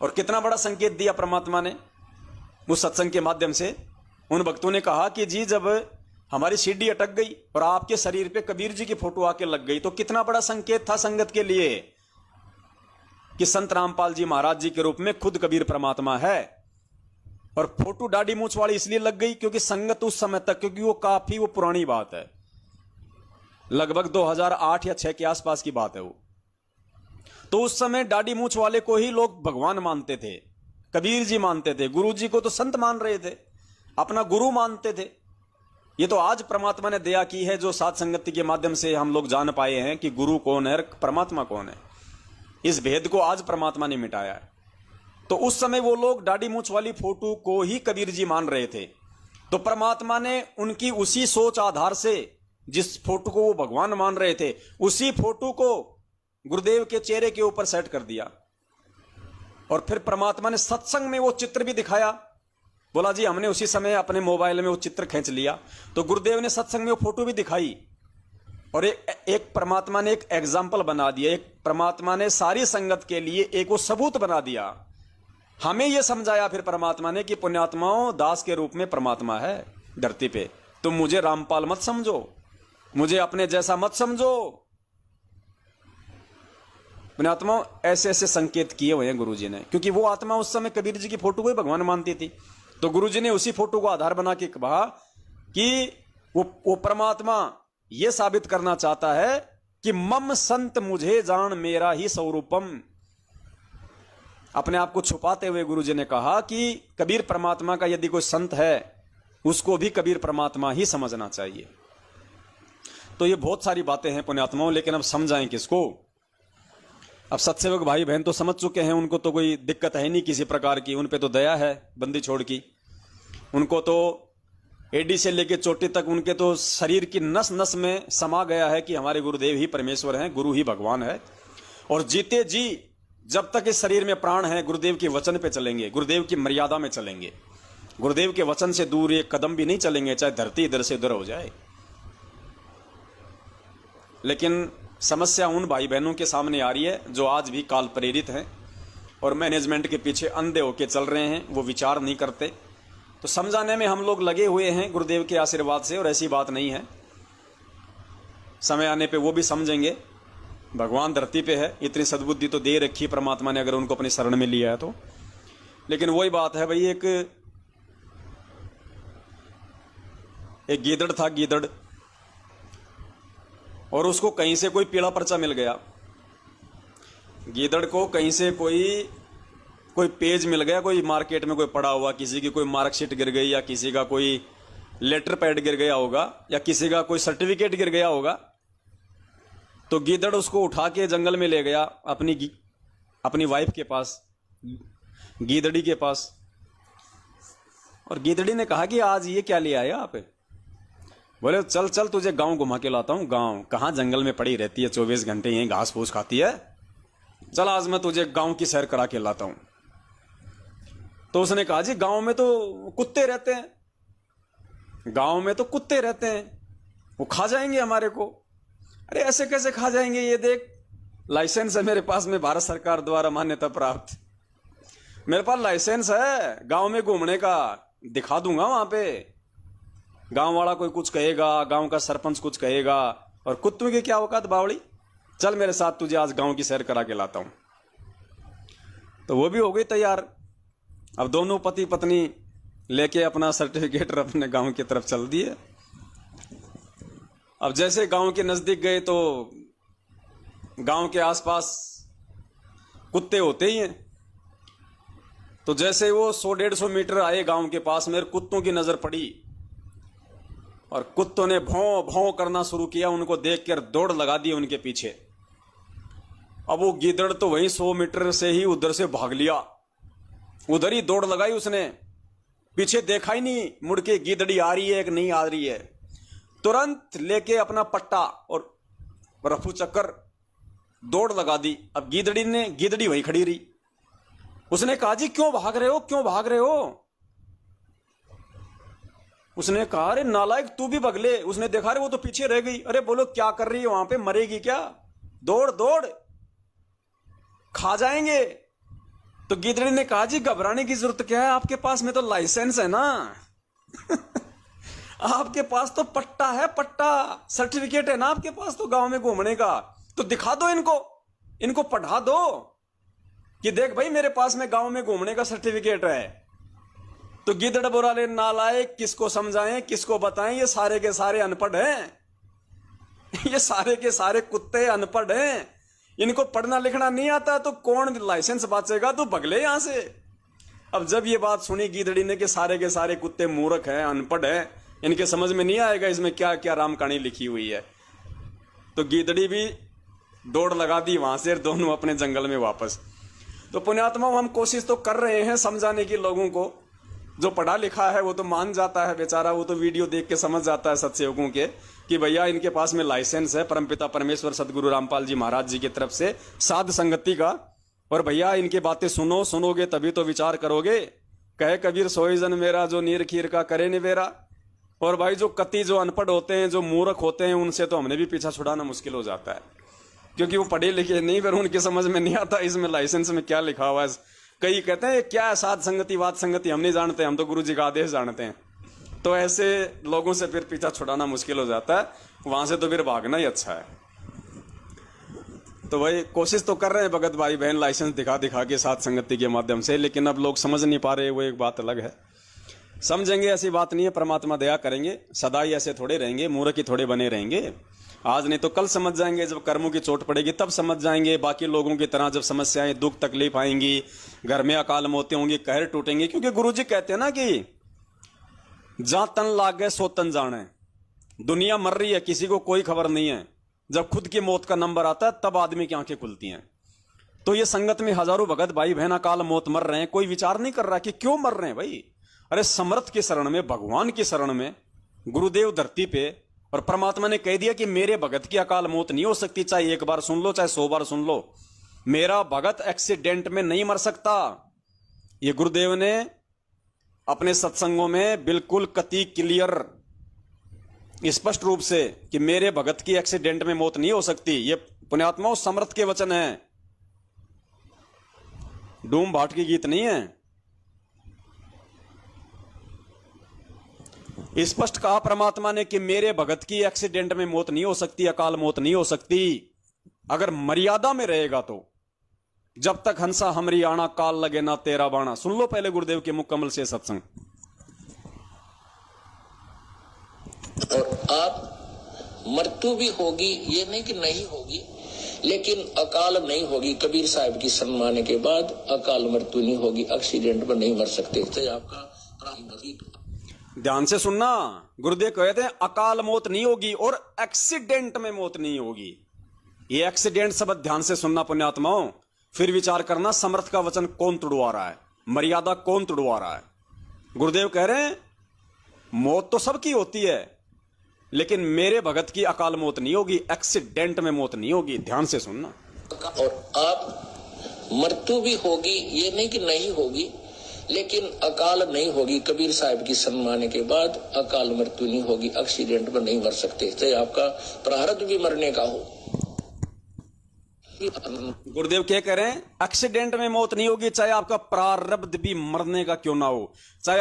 और कितना बड़ा संकेत दिया परमात्मा ने उस सत्संग के माध्यम से। उन भक्तों ने कहा कि जी जब हमारी सीढ़ी अटक गई और आपके शरीर पे कबीर जी की फोटो आके लग गई तो कितना बड़ा संकेत था संगत के लिए कि संत रामपाल जी महाराज जी के रूप में खुद कबीर परमात्मा है। और फोटो दाढ़ी मूंछ वाली इसलिए लग गई क्योंकि संगत उस समय तक, क्योंकि वो काफी वो पुरानी बात है, लगभग 2008 या 6 के आसपास की बात है वो। तो उस समय दाढ़ी मूंछ वाले को ही लोग भगवान मानते थे, कबीर जी मानते थे, गुरु जी को तो संत मान रहे थे, अपना गुरु मानते थे। ये तो आज परमात्मा ने दया की है जो साथ संगति के माध्यम से हम लोग जान पाए हैं कि गुरु कौन है, परमात्मा कौन है। इस भेद को आज परमात्मा ने मिटाया है। तो उस समय वो लोग दाढ़ी मूंछ वाली फोटो को ही कबीर जी मान रहे थे। तो परमात्मा ने उनकी उसी सोच आधार से जिस फोटो को वो भगवान मान रहे थे, उसी फोटो को गुरुदेव के चेहरे के ऊपर सेट कर दिया। और फिर परमात्मा ने सत्संग में वो चित्र भी दिखाया। बोला जी हमने उसी समय अपने मोबाइल में वो चित्र खींच लिया। तो गुरुदेव ने सत्संग में वो फोटो भी दिखाई और एक परमात्मा ने एक एग्जाम्पल बना दिया। एक परमात्मा ने सारी संगत के लिए एक वो सबूत बना दिया। हमें यह समझाया फिर परमात्मा ने कि पुण्यात्माओं, दास के रूप में परमात्मा है धरती पे। तुम मुझे रामपाल मत समझो, मुझे अपने जैसा मत समझो। पुण्यात्माओं, ऐसे ऐसे संकेत किए हुए हैं गुरु जी ने, क्योंकि वो आत्मा उस समय कबीर जी की फोटो को ही भगवान मानती थी। तो गुरु जी ने उसी फोटो को आधार बना के कहा कि वो परमात्मा ये साबित करना चाहता है कि मम संत मुझे जान मेरा ही स्वरूपम। अपने आप को छुपाते हुए गुरु जी ने कहा कि कबीर परमात्मा का यदि कोई संत है उसको भी कबीर परमात्मा ही समझना चाहिए। तो ये बहुत सारी बातें हैं पुण्यात्माओं, लेकिन अब समझाएं किसको। अब सत्सेवक भाई बहन तो समझ चुके हैं, उनको तो कोई दिक्कत है नहीं किसी प्रकार की, उन पे तो दया है बंदी छोड़ की। उनको तो एडी से लेकर चोटी तक उनके तो शरीर की नस नस में समा गया है कि हमारे गुरुदेव ही परमेश्वर हैं, गुरु ही भगवान है। और जीते जी जब तक इस शरीर में प्राण है गुरुदेव के वचन पे चलेंगे, गुरुदेव की मर्यादा में चलेंगे, गुरुदेव के वचन से दूर एक कदम भी नहीं चलेंगे, चाहे धरती इधर से उधर हो जाए। लेकिन समस्या उन भाई बहनों के सामने आ रही है जो आज भी काल प्रेरित हैं और मैनेजमेंट के पीछे अंधे होके चल रहे हैं, वो विचार नहीं करते। तो समझाने में हम लोग लगे हुए हैं गुरुदेव के आशीर्वाद से, और ऐसी बात नहीं है, समय आने पे वो भी समझेंगे। भगवान धरती पे है, इतनी सद्बुद्धि तो दे रखी परमात्मा ने अगर उनको अपनी शरण में लिया है तो। लेकिन वही बात है भाई, एक गीदड़ था, गीदड़, और उसको कहीं से कोई पीला पर्चा मिल गया। गीदड़ को कहीं से कोई पेज मिल गया, कोई मार्केट में कोई पड़ा हुआ, किसी की कोई मार्कशीट गिर गई, या किसी का कोई लेटर पैड गिर गया होगा, या किसी का कोई सर्टिफिकेट गिर गया होगा। तो गीदड़ उसको उठा के जंगल में ले गया अपनी वाइफ के पास, गीदड़ी के पास। और गीदड़ी ने कहा कि आज ये क्या ले आया आप? बोले चल चल तुझे गांव घुमा के लाता हूं। गांव कहां, जंगल में पड़ी रहती है 24 घंटे, यहीं घास फूस खाती है। चल आज मैं तुझे गांव की सैर करा के लाता हूं। तो उसने कहा जी गांव में तो कुत्ते रहते हैं, गांव में तो कुत्ते रहते हैं, वो खा जाएंगे हमारे को। अरे ऐसे कैसे खा जाएंगे, ये देख लाइसेंस है मेरे पास में, भारत सरकार द्वारा मान्यता प्राप्त, मेरे पास लाइसेंस है गांव में घूमने का, दिखा दूंगा वहां पे। गांव वाला कोई कुछ कहेगा, गांव का सरपंच कुछ कहेगा, और कुत्तों की क्या औकात बावड़ी, चल मेरे साथ तुझे आज गांव की सैर करा के लाता हूं। तो वो भी हो गई तैयार। अब दोनों पति पत्नी लेके अपना सर्टिफिकेट अपने गांव की तरफ चल दिए। अब जैसे गांव के नजदीक गए तो गांव के आसपास कुत्ते होते ही हैं। तो जैसे वो 100-150 मीटर आए गांव के पास में, कुत्तों की नजर पड़ी और कुत्तों ने भौं भौं करना शुरू किया। उनको देखकर दौड़ लगा दी उनके पीछे। अब वो गीदड़ तो वहीं 100 मीटर से ही उधर से भाग लिया, उधर ही दौड़ लगाई उसने, पीछे देखा ही नहीं मुड़ के गीदड़ी आ रही है कि नहीं आ रही है। तुरंत लेके अपना पट्टा और रफू चक्कर दौड़ लगा दी। अब गीदड़ी वहीं खड़ी रही। उसने कहा जी क्यों भाग रहे हो, क्यों भाग रहे हो? उसने कहा अरे नालायक तू भी भगले। उसने देखा रे वो तो पीछे रह गई। अरे बोलो क्या कर रही है वहां पे, मरेगी क्या? दौड़ दौड़, खा जाएंगे। तो गिदड़ी ने कहा जी घबराने की जरूरत क्या है, आपके पास में तो लाइसेंस है ना। आपके पास तो पट्टा है, पट्टा सर्टिफिकेट है ना आपके पास तो गांव में घूमने का, तो दिखा दो इनको, इनको पढ़ा दो कि देख भाई मेरे पास में गांव में घूमने का सर्टिफिकेट है। तो गिदड़ बोराले नालायक, किसको समझाएं किसको बताएं, ये सारे के सारे अनपढ़ हैं। ये सारे के सारे कुत्ते अनपढ़ हैं, इनको पढ़ना लिखना नहीं आता, तो कौन लाइसेंस बांचेगा, तो भगले यहां से। अब जब ये बात सुनी गिदड़ी ने कि सारे के सारे कुत्ते मूर्ख हैं, अनपढ़ हैं, इनके समझ में नहीं आएगा इसमें क्या क्या राम कहानी लिखी हुई है, तो गिदड़ी भी दौड़ लगा दी वहां से, दोनों अपने जंगल में वापस। तो पुण्यात्मा हम कोशिश तो कर रहे हैं समझाने की लोगों को, जो पढ़ा लिखा है वो तो मान जाता है बेचारा, वो तो वीडियो देख के समझ जाता है सत्सेवकों के कि भैया इनके पास में लाइसेंस है परमपिता परमेश्वर सदगुरु रामपाल जी महाराज जी की तरफ से साध संगति का, और भैया इनकी बातें सुनो, सुनोगे तभी तो विचार करोगे। कहे कबीर सोई जन मेरा, जो नीर खीर का करे निवेरा। और भाई जो कति जो अनपढ़ होते हैं, जो मूर्ख होते हैं, उनसे तो हमने भी पीछा छुड़ाना मुश्किल हो जाता है, क्योंकि वो पढ़े लिखे नहीं, फिर उनकी समझ में नहीं आता इसमें लाइसेंस में क्या लिखा हुआ है। कई कहते हैं क्या है साध संगति वाद संगति, हम नहीं जानते, हम तो गुरु जी का आदेश जानते हैं। तो ऐसे लोगों से फिर पीछा छुड़ाना मुश्किल हो जाता है, वहां से तो फिर भागना ही अच्छा है। तो भाई कोशिश तो कर रहे हैं भगत भाई बहन लाइसेंस दिखा दिखा के साध संगति के माध्यम से, लेकिन अब लोग समझ नहीं पा रहे, वो एक बात अलग है। समझेंगे ऐसी बात नहीं है, परमात्मा दया करेंगे, सदा ही ऐसे थोड़े रहेंगे, मूर्ख ही थोड़े बने रहेंगे। आज नहीं तो कल समझ जाएंगे, जब कर्मों की चोट पड़ेगी तब समझ जाएंगे। बाकी लोगों की तरह जब समस्याएं दुख तकलीफ आएंगी, घर में अकाल मौतें होंगी, कहर टूटेंगे, क्योंकि गुरुजी कहते हैं ना कि जहां तन लागे सो तन जाने। दुनिया मर रही है, किसी को कोई खबर नहीं है, जब खुद की मौत का नंबर आता है तब आदमी की आंखें खुलती हैं। तो ये संगत में हजारों भगत भाई बहन अकाल मौत मर रहे हैं, कोई विचार नहीं कर रहा कि क्यों मर रहे हैं भाई। अरे समर्थ की शरण में, भगवान की शरण में, गुरुदेव धरती पे, और परमात्मा ने कह दिया कि मेरे भगत की अकाल मौत नहीं हो सकती, चाहे एक बार सुन लो चाहे 100 बार सुन लो, मेरा भगत एक्सीडेंट में नहीं मर सकता। ये गुरुदेव ने अपने सत्संगों में बिल्कुल कति क्लियर स्पष्ट रूप से कि मेरे भगत की एक्सीडेंट में मौत नहीं हो सकती। ये पुण्यात्माओं समर्थ के वचन है, डूम भाट की गीत नहीं है। स्पष्ट कहा परमात्मा ने कि मेरे भगत की एक्सीडेंट में मौत नहीं हो सकती, अकाल मौत नहीं हो सकती, अगर मर्यादा में रहेगा तो। जब तक हंसा हमरी आना, काल लगे ना तेरा बाणा। सुन लो पहले गुरुदेव के मुख कमल से सत्संग। और आप मृत्यु भी होगी, ये नहीं कि नहीं होगी, लेकिन अकाल नहीं होगी। कबीर साहब की सम्माने के बाद अकाल मृत्यु नहीं होगी, एक्सीडेंट में नहीं मर सकते। तो आपका ध्यान से सुनना, गुरुदेव कहते हैं अकाल मौत नहीं होगी और एक्सीडेंट में मौत नहीं होगी। ये एक्सीडेंट शब्द ध्यान से सुनना पुण्यात्माओं, फिर विचार करना समर्थ का वचन कौन तुड़वा रहा है, मर्यादा कौन तुड़वा रहा है। गुरुदेव कह रहे हैं मौत तो सबकी होती है, लेकिन मेरे भगत की अकाल मौत नहीं होगी, एक्सीडेंट में मौत नहीं होगी। ध्यान से सुनना। और आप मृत्यु भी होगी, ये नहीं कि नहीं होगी, लेकिन अकाल नहीं होगी। कबीर साहब की सम्माने के बाद अकाल मृत्यु नहीं होगी, एक्सीडेंट में नहीं मर सकते। चाहे आपका प्रारब्ध भी मरने का हो। गुरुदेव क्या कह रहे हैं, एक्सीडेंट में मौत नहीं होगी, चाहे आपका प्रारब्ध भी मरने का क्यों ना हो, चाहे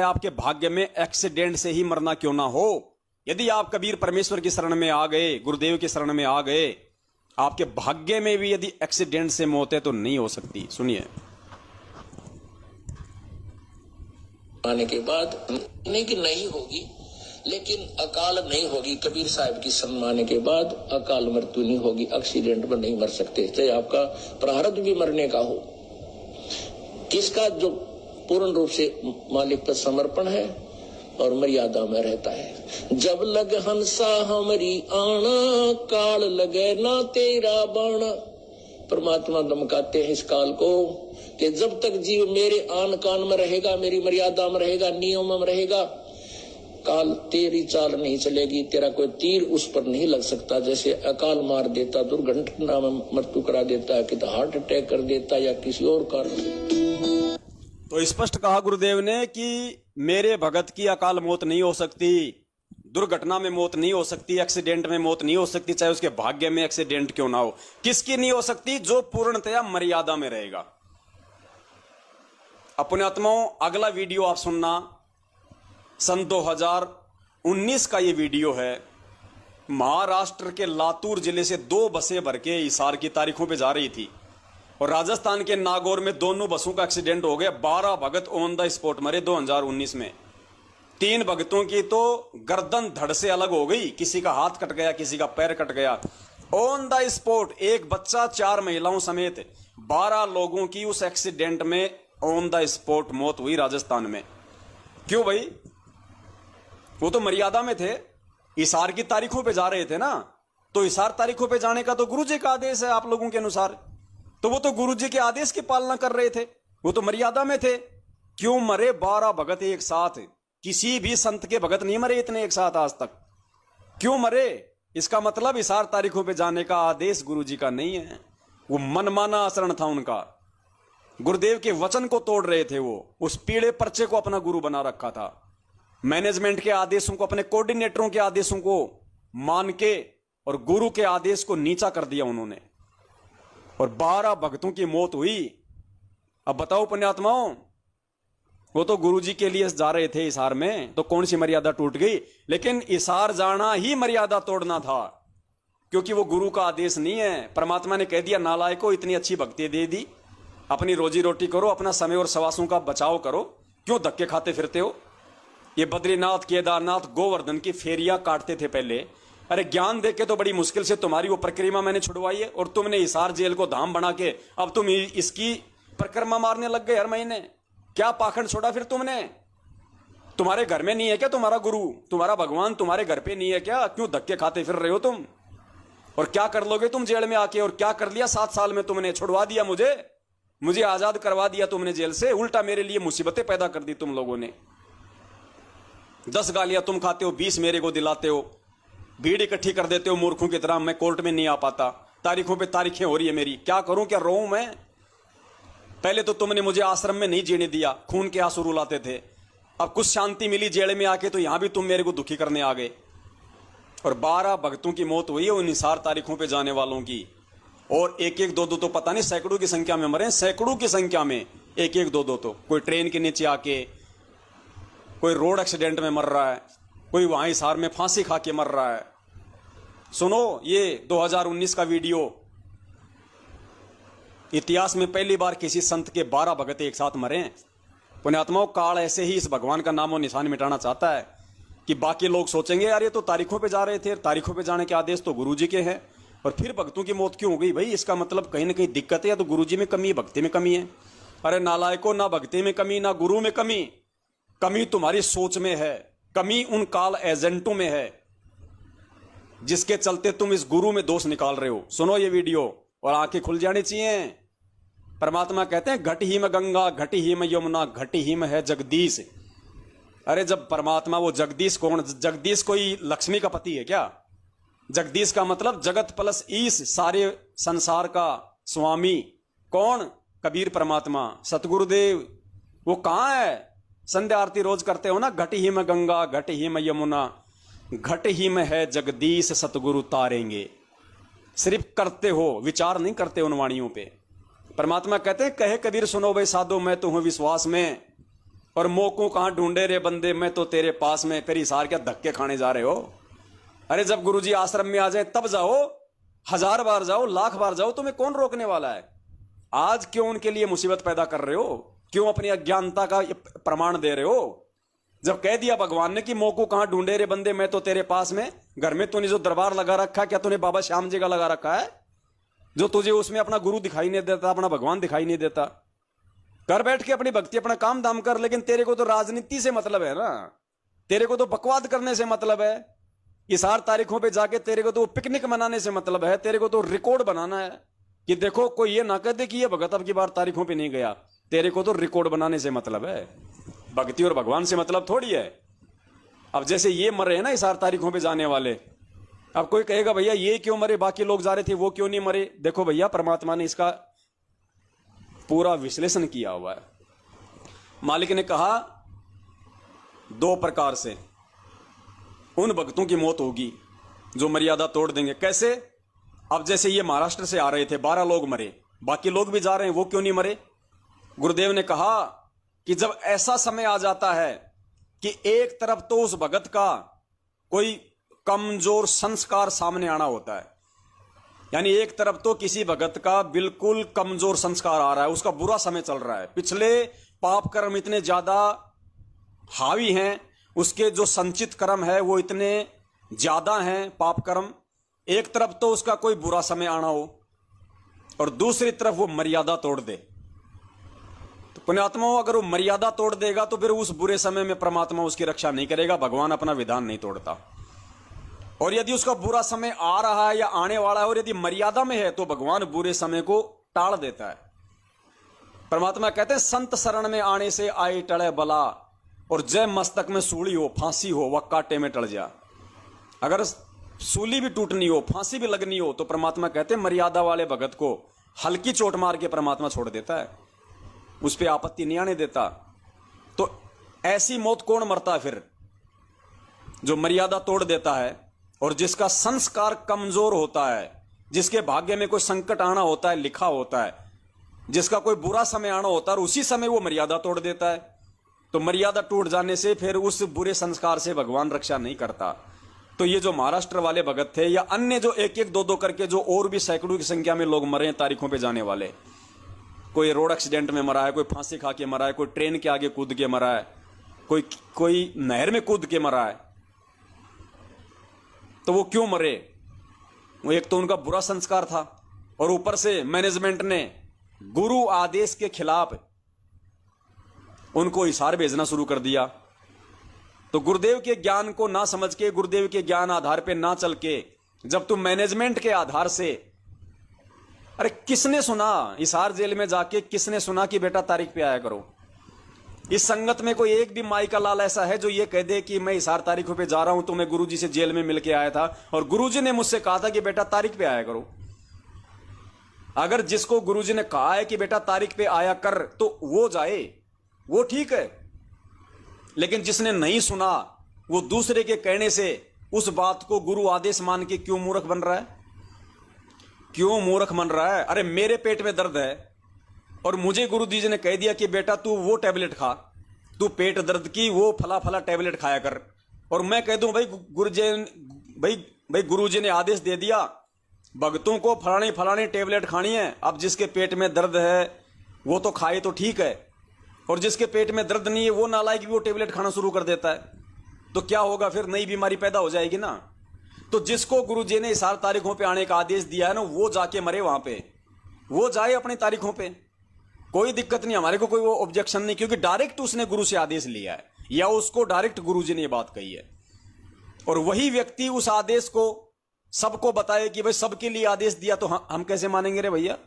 आपके भाग्य में एक्सीडेंट से ही मरना क्यों ना हो। यदि आप कबीर परमेश्वर की शरण में आ गए, गुरुदेव की शरण में आ गए, आपके भाग्य में भी यदि एक्सीडेंट से मौत है तो नहीं हो सकती। सुनिए, आने के बाद नहीं कि नहीं होगी, लेकिन अकाल नहीं होगी। कबीर साहब की सम्माने के बाद अकाल मृत्यु नहीं होगी, एक्सीडेंट में नहीं मर सकते। चाहे आपका प्रारब्ध भी मरने का हो। किसका जो पूर्ण रूप से मालिक पर समर्पण है और मर्यादा में रहता है। जब लग हंसा हमरी आना, काल लगे ना तेरा बाणा। परमात्मा धमकाते हैं इस काल को कि जब तक जीव मेरे आन कान में रहेगा, मेरी मर्यादा में रहेगा, नियम में रहेगा, काल तेरी चाल नहीं चलेगी, तेरा कोई तीर उस पर नहीं लग सकता। जैसे अकाल मार देता, दुर्घटना में मृत्यु करा देता, कि हार्ट अटैक कर देता या किसी और कारण से। तो स्पष्ट कहा गुरुदेव ने कि मेरे भगत की अकाल मौत नहीं हो सकती, दुर्घटना में मौत नहीं हो सकती, एक्सीडेंट में मौत नहीं हो सकती, चाहे उसके भाग्य में एक्सीडेंट क्यों ना हो। किसकी नहीं हो सकती? जो पूर्णतया मर्यादा में रहेगा। अपने आत्माओं, अगला वीडियो आप सुनना, सन 2019 का ये वीडियो है। महाराष्ट्र के लातूर जिले से 2 बसें भर के हिसार की तारीखों पे जा रही थी और राजस्थान के नागौर में दोनों बसों का एक्सीडेंट हो गया। 12 भगत ऑन द स्पॉट मरे 2019 में। 3 भगतों की तो गर्दन धड़ से अलग हो गई, किसी का हाथ कट गया, किसी का पैर कट गया। ऑन द स्पॉट, एक बच्चा 4 महिलाओं समेत 12 लोगों की उस एक्सीडेंट में ऑन द स्पॉट मौत हुई राजस्थान में। क्यों भाई? वो तो मर्यादा में थे, हिसार की तारीखों पे जा रहे थे ना, तो हिसार तारीखों पे जाने का तो गुरुजी का आदेश है आप लोगों के अनुसार, तो वो तो गुरुजी के आदेश की पालना कर रहे थे, वो तो मर्यादा में थे। क्यों मरे 12 भगत एक साथ? किसी भी संत के भगत नहीं मरे इतने एक साथ आज तक। क्यों मरे? इसका मतलब हिसार तारीखों पे जाने का आदेश गुरुजी का नहीं है, वो मनमाना आचरण था उनका। गुरुदेव के वचन को तोड़ रहे थे वो, उस पीड़े पर्चे को अपना गुरु बना रखा था। मैनेजमेंट के आदेशों को, अपने कोऑर्डिनेटरों के आदेशों को मान के और गुरु के आदेश को नीचा कर दिया उन्होंने, और 12 भक्तों की मौत हुई। अब बताओ पुण्यात्माओं, वो तो गुरुजी के लिए जा रहे थे हिसार में, तो कौन सी मर्यादा टूट गई? लेकिन हिसार जाना ही मर्यादा तोड़ना था, क्योंकि वो गुरु का आदेश नहीं है। परमात्मा ने कह दिया, नालायकों इतनी अच्छी भक्ति दे दी, अपनी रोजी रोटी करो, अपना समय और सवासों का बचाव करो, क्यों धक्के खाते फिरते हो? ये बद्रीनाथ, केदारनाथ, गोवर्धन की फेरियां काटते थे पहले। अरे ज्ञान देके तो बड़ी मुश्किल से तुम्हारी वो परिक्रमा मैंने छुड़वाई है, और तुमने हिसार जेल को धाम बना के अब तुम इसकी परिक्रमा मारने लग गए हर महीने। क्या पाखंड छोड़ा फिर तुमने? तुम्हारे घर में नहीं है क्या तुम्हारा गुरु, तुम्हारा भगवान तुम्हारे घर पे नहीं है क्या? क्यों धक्के खाते फिर रहे हो तुम? और क्या कर लोगे तुम जेल में आके? और क्या कर लिया 7 साल में तुमने? छुड़वा दिया मुझे आजाद करवा दिया तुमने जेल से, उल्टा मेरे लिए मुसीबतें पैदा कर दी तुम लोगों ने। 10 गालियां तुम खाते हो, 20 मेरे को दिलाते हो, भीड़ इकट्ठी कर देते हो मूर्खों की तरह। मैं कोर्ट में नहीं आ पाता, तारीखों पे तारीखें हो रही है मेरी, क्या करूं, क्या रोऊं मैं? पहले तो तुमने मुझे आश्रम में नहीं जीने दिया, खून के आंसू रुलाते थे। अब कुछ शांति मिली जेल में आके, तो यहां भी तुम मेरे को दुखी करने आ गए। और 12 भक्तों की मौत हुई है उन हिसार तारीखों पे जाने वालों की, और 1-1, 2-2 तो पता नहीं सैकड़ों की संख्या में मरे, सैकड़ों की संख्या में 1-1, 2-2 तो। कोई ट्रेन के नीचे आके, कोई रोड एक्सीडेंट में मर रहा है, कोई वहां हिसार में फांसी खा के मर रहा है। सुनो, ये 2019 का वीडियो, इतिहास में पहली बार किसी संत के 12 भगत एक साथ मरे। पुण्यात्माओं, काल ऐसे ही इस भगवान का नामो निशान मिटाना चाहता है कि बाकी लोग सोचेंगे यार ये तो तारीखों पे जा रहे थे, तारीखों पे जाने के आदेश तो गुरुजी के हैं, और फिर भक्तों की मौत क्यों हो गई? भाई इसका मतलब कहीं ना कहीं दिक्कत है, या तो गुरुजी में कमी है, भक्ति में कमी है। अरे नालायकों, ना भक्ति में कमी, ना गुरु में कमी, कमी तुम्हारी सोच में है, कमी उन काल एजेंटों में है जिसके चलते तुम इस गुरु में दोष निकाल रहे हो। सुनो ये वीडियो और आंखें खुल जानी चाहिए। परमात्मा कहते हैं, घट ही में गंगा, घट ही में यमुना, घट ही में है जगदीश। अरे जब परमात्मा, वो जगदीश कौन? जगदीश कोई लक्ष्मी का पति है क्या? जगदीश का मतलब जगत प्लस ईश, सारे संसार का स्वामी। कौन? कबीर परमात्मा, सतगुरुदेव। वो कहां है? संध्या आरती रोज करते हो ना, घट ही में गंगा, घट ही में यमुना, घट ही में है जगदीश, सतगुरु तारेंगे। सिर्फ करते हो, विचार नहीं करते उन वाणियों पे। परमात्मा कहते हैं, कहे कबीर सुनो भाई साधो, मैं तो हूं विश्वास में, और मोको कहां ढूंढे रे बंदे, मैं तो तेरे पास में। फिर हिसार क्या धक्के खाने जा रहे हो? अरे जब गुरुजी आश्रम में आ जाए तब जाओ, 1000 बार जाओ, 1,00,000 बार जाओ, तुम्हें कौन रोकने वाला है? आज क्यों उनके लिए मुसीबत पैदा कर रहे हो? क्यों अपनी अज्ञानता का प्रमाण दे रहे हो? जब कह दिया भगवान ने कि मोको कहां ढूंढे रे बंदे, मैं तो तेरे पास में। घर में तूने जो दरबार लगा रखा, क्या तूने बाबा श्याम जी का लगा रखा है, जो तुझे उसमें अपना गुरु दिखाई नहीं देता, अपना भगवान दिखाई नहीं देता? घर बैठ के अपनी भक्ति, अपना काम दाम कर, लेकिन तेरे को तो राजनीति से मतलब है ना, तेरे को तो बकवाद करने से मतलब है, हिसार तारीखों पे जाके तेरे को तो पिकनिक मनाने से मतलब है, तेरे को तो रिकॉर्ड बनाना है कि देखो कोई ये ना कह दे कि ये भगत अब की बार तारीखों पे नहीं गया। तेरे को तो रिकॉर्ड बनाने से मतलब है, भक्ति और भगवान से मतलब थोड़ी है। अब जैसे ये मर रहे हैं ना हिसार तारीखों पे जाने वाले, अब कोई कहेगा भैया ये क्यों मरे, बाकी लोग जा रहे थे वो क्यों नहीं मरे? देखो भैया, परमात्मा ने इसका पूरा विश्लेषण किया हुआ है। मालिक ने कहा 2 प्रकार से उन भक्तों की मौत होगी जो मर्यादा तोड़ देंगे। कैसे? अब जैसे ये महाराष्ट्र से आ रहे थे, 12 लोग मरे, बाकी लोग भी जा रहे हैं, वो क्यों नहीं मरे? गुरुदेव ने कहा कि जब ऐसा समय आ जाता है कि एक तरफ तो उस भगत का कोई कमजोर संस्कार सामने आना होता है, यानी एक तरफ तो किसी भगत का बिल्कुल कमजोर संस्कार आ रहा है, उसका बुरा समय चल रहा है, पिछले पाप कर्म इतने ज्यादा हावी हैं, उसके जो संचित कर्म है वो इतने ज्यादा हैं पाप कर्म। एक तरफ तो उसका कोई बुरा समय आना हो और दूसरी तरफ वो मर्यादा तोड़ दे, तो पुण्यात्माओं अगर वो मर्यादा तोड़ देगा तो फिर उस बुरे समय में परमात्मा उसकी रक्षा नहीं करेगा, भगवान अपना विधान नहीं तोड़ता। और यदि उसका बुरा समय आ रहा है या आने वाला है और यदि मर्यादा में है तो भगवान बुरे समय को टाल देता है। परमात्मा कहते हैं संत शरण में आने से आए टले बला, और जय मस्तक में सूली हो फांसी हो वह कांटे में टल जा। अगर सूली भी टूटनी हो फांसी भी लगनी हो तो परमात्मा कहते हैं मर्यादा वाले भगत को हल्की चोट मार के परमात्मा छोड़ देता है, उस पर आपत्ति नहीं आने देता। तो ऐसी मौत कौन मरता है फिर? जो मर्यादा तोड़ देता है और जिसका संस्कार कमजोर होता है, जिसके भाग्य में कोई संकट आना होता है लिखा होता है, जिसका कोई बुरा समय आना होता है और उसी समय वो मर्यादा तोड़ देता है। तो मर्यादा टूट जाने से फिर उस बुरे संस्कार से भगवान रक्षा नहीं करता। तो ये जो महाराष्ट्र वाले भगत थे या अन्य जो एक एक दो दो करके जो और भी सैकड़ों की संख्या में लोग मरे हैं तारीखों पे जाने वाले, कोई रोड एक्सीडेंट में मरा है, कोई फांसी खा के मरा है, कोई ट्रेन के आगे कूद के मरा है, कोई नहर में कूद के मरा है। तो वो क्यों मरे? वो एक तो उनका बुरा संस्कार था और ऊपर से मैनेजमेंट ने गुरु आदेश के खिलाफ उनको हिसार भेजना शुरू कर दिया। तो गुरुदेव के ज्ञान को ना समझ के, गुरुदेव के ज्ञान आधार पे ना चल के, जब तुम मैनेजमेंट के आधार से, अरे किसने सुना हिसार जेल में जाके, किसने सुना कि बेटा तारीख पे आया करो? इस संगत में कोई एक भी माई का लाल ऐसा है जो ये कह दे कि मैं हिसार तारीखों पे जा रहा हूं तो मैं गुरुजी से जेल में मिलके आया था और गुरुजी ने मुझसे कहा था कि बेटा तारीख पे आया करो? अगर जिसको गुरुजी ने कहा है कि बेटा तारीख पे आया कर तो वो जाए, वो ठीक है। लेकिन जिसने नहीं सुना वो दूसरे के कहने से उस बात को गुरु आदेश मान के क्यों मूर्ख बन रहा है? क्यों मूर्ख बन रहा है? अरे मेरे पेट में दर्द है और मुझे गुरु जी ने कह दिया कि बेटा तू वो टैबलेट खा, तू पेट दर्द की वो फला फला टैबलेट खाया कर, और मैं कह दूं भाई गुरु जी ने आदेश दे दिया भक्तों को फलानी फलानी टैबलेट खानी है, अब जिसके पेट में दर्द है वो तो खाए तो ठीक है, और जिसके पेट में दर्द नहीं है वो नालायक भी वो टैबलेट खाना शुरू कर देता है, तो क्या होगा फिर? नई बीमारी पैदा हो जाएगी ना। तो जिसको गुरु जी ने इस तारीखों पे आने का आदेश दिया है ना, वो जाके मरे वहां पे, वो जाए अपनी तारीखों पे, कोई दिक्कत नहीं, हमारे को कोई वो ऑब्जेक्शन नहीं, क्योंकि डायरेक्ट उसने गुरु से आदेश लिया है या उसको डायरेक्ट गुरु जी ने ये बात कही है। और वही व्यक्ति उस आदेश को सबको बताए कि भाई सबके लिए आदेश दिया, तो हम कैसे मानेंगे रे भैया?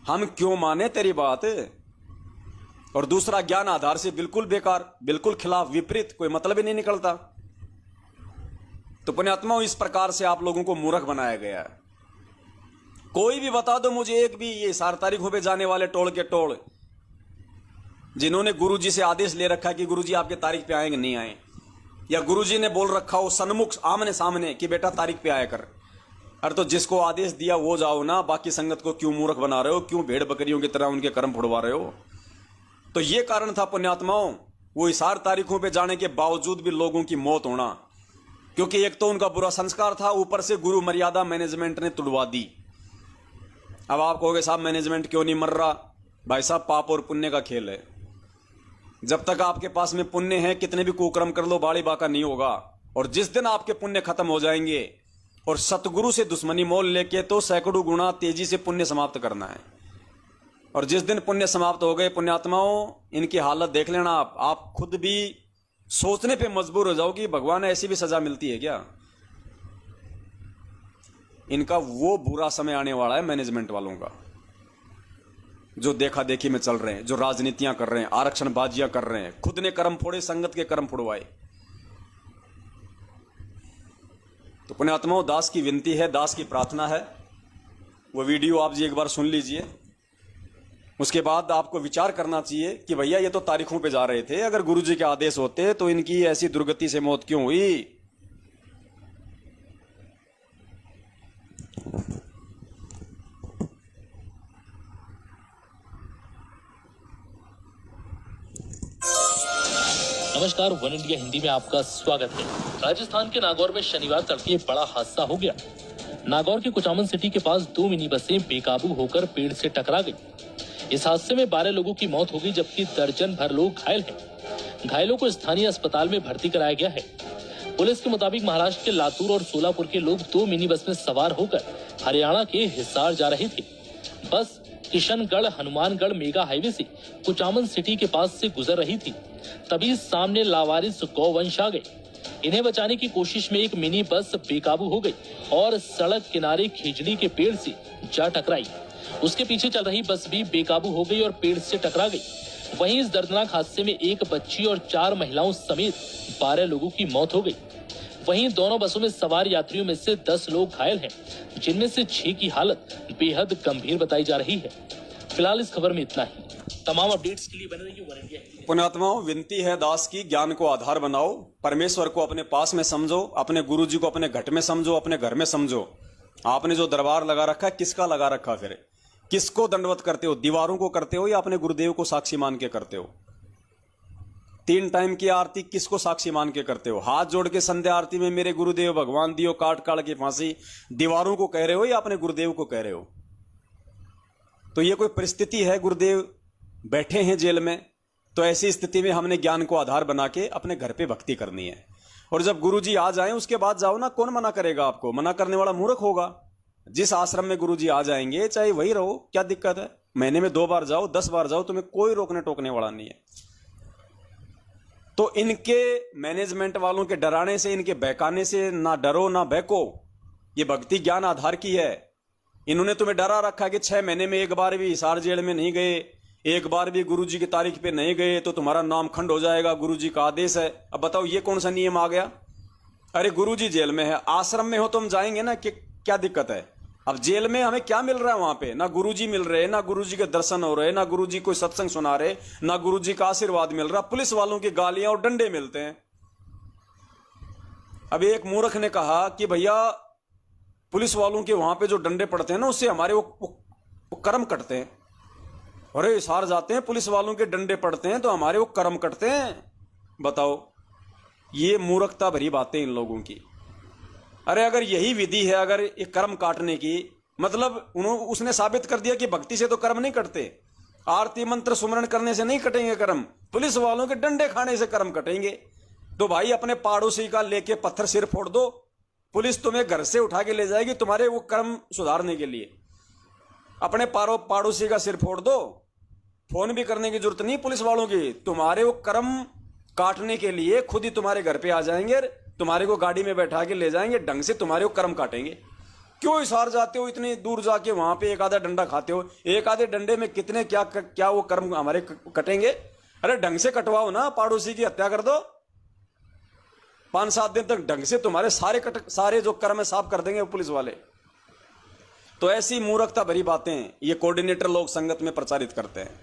हम क्यों माने तेरी बात? और दूसरा ज्ञान आधार से बिल्कुल बेकार, बिल्कुल खिलाफ, विपरीत, कोई मतलब ही नहीं निकलता। तो पुण्यात्माओं इस प्रकार से आप लोगों को मूर्ख बनाया गया है। कोई भी बता दो मुझे एक भी ये 4 तारीखों पे जाने वाले टोल के टोल जिन्होंने गुरुजी से आदेश ले रखा कि गुरुजी आपके तारीख पे आएंगे नहीं आए, या गुरुजी ने बोल रखा हो सन्मुख आमने सामने कि बेटा तारीख पे आया कर। अरे तो जिसको आदेश दिया वो जाओ ना, बाकी संगत को क्यों मूर्ख बना रहे हो? क्यों भेड़ बकरियों की तरह उनके कर्म फुड़वा रहे हो? तो ये कारण था पुण्यात्माओं वो हिसार तारीखों पे जाने के बावजूद भी लोगों की मौत होना, क्योंकि एक तो उनका बुरा संस्कार था, ऊपर से गुरु मर्यादा मैनेजमेंट ने तुड़वा दी। अब आप कहोगे साहब मैनेजमेंट क्यों नहीं मर रहा? भाई साहब पाप और पुण्य का खेल है। जब तक आपके पास में पुण्य है कितने भी कुकर्म कर लो बाड़ी बाका नहीं होगा, और जिस दिन आपके पुण्य खत्म हो जाएंगे और सतगुरु से दुश्मनी मोल लेके तो सैकड़ों गुना तेजी से पुण्य समाप्त करना है। और जिस दिन पुण्य समाप्त हो गए पुण्यात्माओं, इनकी हालत देख लेना आप खुद भी सोचने पे मजबूर हो जाओ कि भगवान ऐसी भी सजा मिलती है क्या? इनका वो बुरा समय आने वाला है मैनेजमेंट वालों का, जो देखा देखी में चल रहे हैं, जो राजनीतियां कर रहे हैं, आरक्षण बाजियां कर रहे हैं, खुद ने कर्म फोड़े, संगत के कर्म फुड़वाए। तो पुण्यात्माओं दास की विनती है, दास की प्रार्थना है, वो वीडियो आप जी एक बार सुन लीजिए। उसके बाद आपको विचार करना चाहिए कि भैया ये तो तारीखों पे जा रहे थे, अगर गुरुजी के आदेश होते तो इनकी ऐसी दुर्गति से मौत क्यों हुई? नमस्कार, वन इंडिया हिंदी में आपका स्वागत है। राजस्थान के नागौर में शनिवार तड़के बड़ा हादसा हो गया। नागौर के कुचामन सिटी के पास 2 मिनी बसें बेकाबू होकर पेड़ से टकरा गई। इस हादसे में 12 लोगों की मौत हो गई, जबकि दर्जन भर लोग घायल हैं। घायलों को स्थानीय अस्पताल में भर्ती कराया गया है। पुलिस के मुताबिक महाराष्ट्र के लातूर और सोलापुर के लोग 2 मिनी बस में सवार होकर हरियाणा के हिसार जा रहे थे। बस किशनगढ़ हनुमानगढ़ मेगा हाईवे से कुचामन सिटी के पास से गुजर रही थी, तभी सामने लावारिस गौवंश आ गए। इन्हें बचाने की कोशिश में एक मिनी बस बेकाबू हो गई और सड़क किनारे खिजड़ी के पेड़ से जा टकराई। उसके पीछे चल रही बस भी बेकाबू हो गई और पेड़ से टकरा गई। वहीं इस दर्दनाक हादसे में एक बच्ची और 4 महिलाओं समेत 12 लोगों की मौत हो गई। वहीं दोनों बसों में सवार यात्रियों में से 10 लोग घायल हैं, जिनमें से 6 की हालत बेहद गंभीर बताई जा रही है। फिलहाल इस खबर में इतना ही। तमाम अपडेट्स के लिए बने रहिए वन इंडिया। पुण्यात्माओं, विनती है दास की, ज्ञान को आधार बनाओ, परमेश्वर को अपने पास में समझो, अपने गुरु जी को अपने घट में समझो, अपने घर में समझो। आपने जो दरबार लगा रखा है, किसका लगा रखा? फिर किसको दंडवत करते हो? दीवारों को करते हो या अपने गुरुदेव को साक्षी मान के करते हो? 3 टाइम की आरती किसको साक्षी मान के करते हो? हाथ जोड़ के संध्या आरती में मेरे गुरुदेव भगवान दियो काट काट की फांसी, दीवारों को कह रहे हो या अपने गुरुदेव को कह रहे हो? तो ये कोई परिस्थिति है? गुरुदेव बैठे हैं जेल में, तो ऐसी स्थिति में हमने ज्ञान को आधार बना के अपने घर पे भक्ति करनी है। और जब गुरुजी आ जाएं उसके बाद जाओ ना, कौन मना करेगा आपको? मना करने वाला मूर्ख होगा। जिस आश्रम में गुरुजी आ जाएंगे चाहे वही रहो, क्या दिक्कत है? महीने में 2 बार जाओ, 10 बार जाओ, तुम्हें कोई रोकने टोकने वाला नहीं है। तो इनके मैनेजमेंट वालों के डराने से, इनके बहकाने से ना डरो ना बहको। ये भक्ति ज्ञान आधार की है। इन्होंने तुम्हें डरा रखा कि 6 महीने में एक बार भी हिसार जेल में नहीं गए, एक बार भी गुरुजी की तारीख पे नहीं गए तो तुम्हारा नाम खंड हो जाएगा, गुरुजी का आदेश है। अब बताओ ये कौन सा नियम आ गया? अरे गुरुजी जेल में है, आश्रम में हो तो हम जाएंगे ना, कि क्या दिक्कत है? अब जेल में हमें क्या मिल रहा है? वहां पे ना गुरुजी मिल रहे, ना गुरुजी के दर्शन हो रहे, ना गुरुजी कोई सत्संग सुना रहे, ना गुरुजी का आशीर्वाद मिल रहा, पुलिस वालों की गालियां और डंडे मिलते हैं। अब एक मूर्ख ने कहा कि भैया पुलिस वालों के वहां पे जो डंडे पड़ते हैं ना, उससे हमारे वो कर्म कटते हैं। अरे हिसार जाते हैं, पुलिस वालों के डंडे पड़ते हैं तो हमारे वो कर्म कटते हैं। बताओ, ये मूर्खता भरी बातें इन लोगों की। अरे अगर यही विधि है, अगर ये कर्म काटने की, मतलब उसने साबित कर दिया कि भक्ति से तो कर्म नहीं कटते, आरती मंत्र सुमरण करने से नहीं कटेंगे कर्म, पुलिस वालों के डंडे खाने से कर्म कटेंगे। तो भाई अपने पड़ोसी का लेके पत्थर सिर फोड़ दो, पुलिस तुम्हें घर से उठा के ले जाएगी तुम्हारे वो कर्म सुधारने के लिए। अपने पड़ोसी का सिर फोड़ दो, फोन भी करने की जरूरत नहीं पुलिस वालों की, तुम्हारे वो कर्म काटने के लिए खुद ही तुम्हारे घर पे आ जाएंगे, तुम्हारे को गाड़ी में बैठा के ले जाएंगे, ढंग से तुम्हारे को कर्म काटेंगे। क्यों हिसार जाते हो, इतनी दूर जाके वहां पे एक आधा डंडा खाते हो? एक आधे डंडे में कितने क्या वो कर्म हमारे कटेंगे? अरे ढंग से कटवाओ ना, पड़ोसी की हत्या कर दो, 5-7 दिन तक ढंग से तुम्हारे सारे जो कर्म है साफ कर देंगे वो पुलिस वाले। तो ऐसी मूर्खता भरी बातें ये कोऑर्डिनेटर लोग संगत में प्रचारित करते हैं।